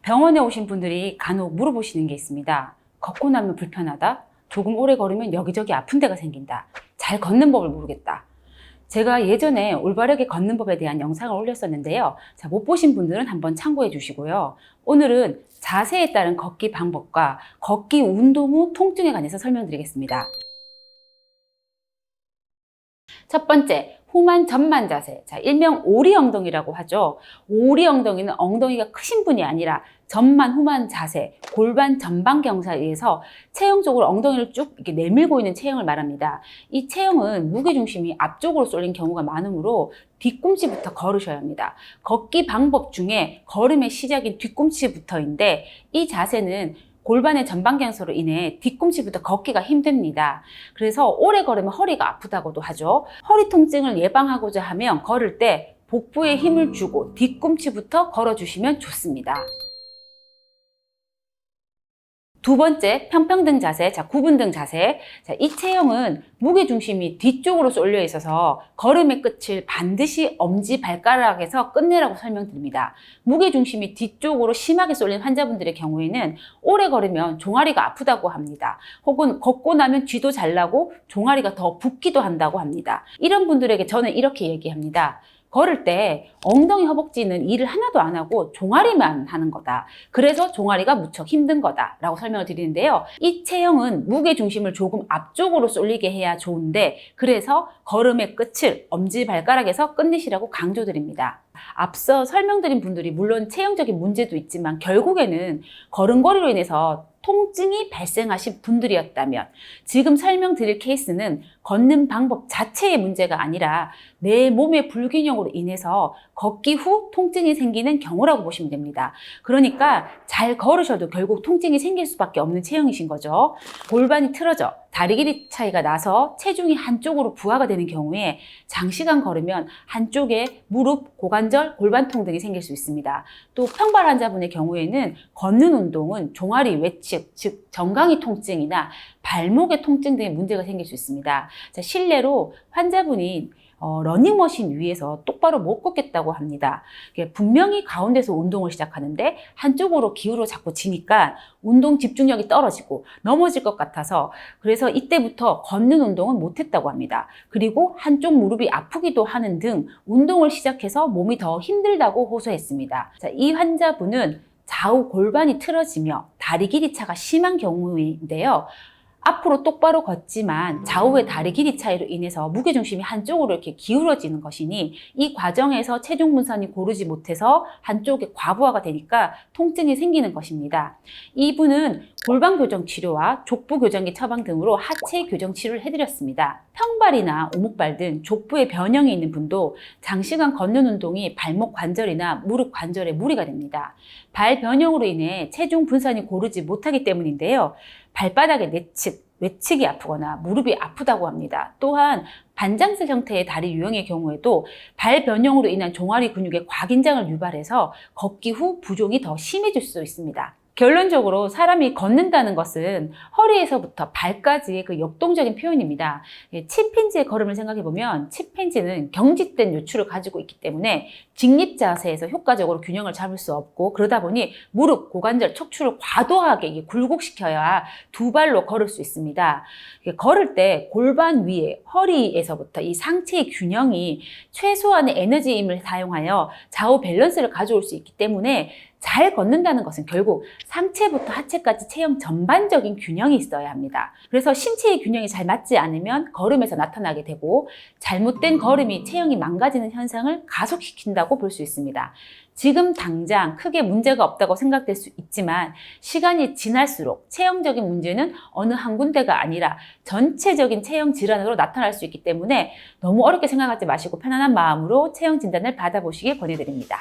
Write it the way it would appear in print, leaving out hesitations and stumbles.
병원에 오신 분들이 간혹 물어보시는 게 있습니다. 걷고 나면 불편하다? 조금 오래 걸으면 여기저기 아픈 데가 생긴다. 잘 걷는 법을 모르겠다. 제가 예전에 올바르게 걷는 법에 대한 영상을 올렸었는데요. 자, 못 보신 분들은 한번 참고해 주시고요. 오늘은 자세에 따른 걷기 방법과 걷기 운동 후 통증에 관해서 설명드리겠습니다. 첫 번째, 후만 전만 자세. 자, 일명 오리 엉덩이라고 하죠. 오리 엉덩이는 엉덩이가 크신 분이 아니라 전만 후만 자세, 골반 전방 경사에 의해서 체형적으로 엉덩이를 쭉 이렇게 내밀고 있는 체형을 말합니다. 이 체형은 무게중심이 앞쪽으로 쏠린 경우가 많으므로 뒤꿈치부터 걸으셔야 합니다. 걷기 방법 중에 걸음의 시작인 뒤꿈치부터인데 이 자세는 골반의 전방 경사로 인해 뒤꿈치부터 걷기가 힘듭니다. 그래서 오래 걸으면 허리가 아프다고도 하죠. 허리 통증을 예방하고자 하면 걸을 때 복부에 힘을 주고 뒤꿈치부터 걸어주시면 좋습니다. 두 번째, 평평등 자세, 자, 구분등 자세. 자, 이 체형은 무게중심이 뒤쪽으로 쏠려 있어서 걸음의 끝을 반드시 엄지발가락에서 끝내라고 설명드립니다. 무게중심이 뒤쪽으로 심하게 쏠린 환자분들의 경우에는 오래 걸으면 종아리가 아프다고 합니다. 혹은 걷고 나면 쥐도 잘 나고 종아리가 더 붓기도 한다고 합니다. 이런 분들에게 저는 이렇게 얘기합니다. 걸을 때 엉덩이 허벅지는 일을 하나도 안 하고 종아리만 하는 거다. 그래서 종아리가 무척 힘든 거다 라고 설명을 드리는데요. 이 체형은 무게중심을 조금 앞쪽으로 쏠리게 해야 좋은데 그래서 걸음의 끝을 엄지발가락에서 끝내시라고 강조드립니다. 앞서 설명드린 분들이 물론 체형적인 문제도 있지만 결국에는 걸음걸이로 인해서 통증이 발생하신 분들이었다면 지금 설명드릴 케이스는 걷는 방법 자체의 문제가 아니라 내 몸의 불균형으로 인해서 걷기 후 통증이 생기는 경우라고 보시면 됩니다. 그러니까 잘 걸으셔도 결국 통증이 생길 수밖에 없는 체형이신 거죠. 골반이 틀어져 다리 길이 차이가 나서 체중이 한쪽으로 부하가 되는 경우에 장시간 걸으면 한쪽에 무릎, 고관절, 골반통 등이 생길 수 있습니다. 또 평발 환자분의 경우에는 걷는 운동은 종아리 외측, 즉 정강이 통증이나 발목의 통증 등의 문제가 생길 수 있습니다. 자, 실례로 환자분이 러닝머신 위에서 똑바로 못 걷겠다고 합니다. 분명히 가운데서 운동을 시작하는데 한쪽으로 기울어 자꾸 지니까 운동 집중력이 떨어지고 넘어질 것 같아서 그래서 이때부터 걷는 운동은 못했다고 합니다. 그리고 한쪽 무릎이 아프기도 하는 등 운동을 시작해서 몸이 더 힘들다고 호소했습니다. 자, 이 환자분은 좌우 골반이 틀어지며 다리 길이 차가 심한 경우인데요. 앞으로 똑바로 걷지만 좌우의 다리 길이 차이로 인해서 무게중심이 한쪽으로 이렇게 기울어지는 것이니 이 과정에서 체중 분산이 고르지 못해서 한쪽에 과부하가 되니까 통증이 생기는 것입니다. 이분은 골반 교정 치료와 족부 교정기 처방 등으로 하체 교정 치료를 해드렸습니다. 평발이나 오목발 등 족부에 변형이 있는 분도 장시간 걷는 운동이 발목 관절이나 무릎 관절에 무리가 됩니다. 발 변형으로 인해 체중 분산이 고르지 못하기 때문인데요. 발바닥의 내측, 외측이 아프거나 무릎이 아프다고 합니다. 또한 반장슬 형태의 다리 유형의 경우에도 발 변형으로 인한 종아리 근육의 과긴장을 유발해서 걷기 후 부종이 더 심해질 수 있습니다. 결론적으로 사람이 걷는다는 것은 허리에서부터 발까지의 그 역동적인 표현입니다. 침팬지의 걸음을 생각해보면 침팬지는 경직된 요추를 가지고 있기 때문에 직립 자세에서 효과적으로 균형을 잡을 수 없고 그러다 보니 무릎, 고관절, 척추를 과도하게 굴곡시켜야 두 발로 걸을 수 있습니다. 걸을 때 골반 위에 허리에서부터 이 상체의 균형이 최소한의 에너지 힘을 사용하여 좌우 밸런스를 가져올 수 있기 때문에 잘 걷는다는 것은 결국 상체부터 하체까지 체형 전반적인 균형이 있어야 합니다. 그래서 신체의 균형이 잘 맞지 않으면 걸음에서 나타나게 되고 잘못된 걸음이 체형이 망가지는 현상을 가속시킨다고 볼 수 있습니다. 지금 당장 크게 문제가 없다고 생각될 수 있지만 시간이 지날수록 체형적인 문제는 어느 한 군데가 아니라 전체적인 체형 질환으로 나타날 수 있기 때문에 너무 어렵게 생각하지 마시고 편안한 마음으로 체형 진단을 받아보시길 권해드립니다.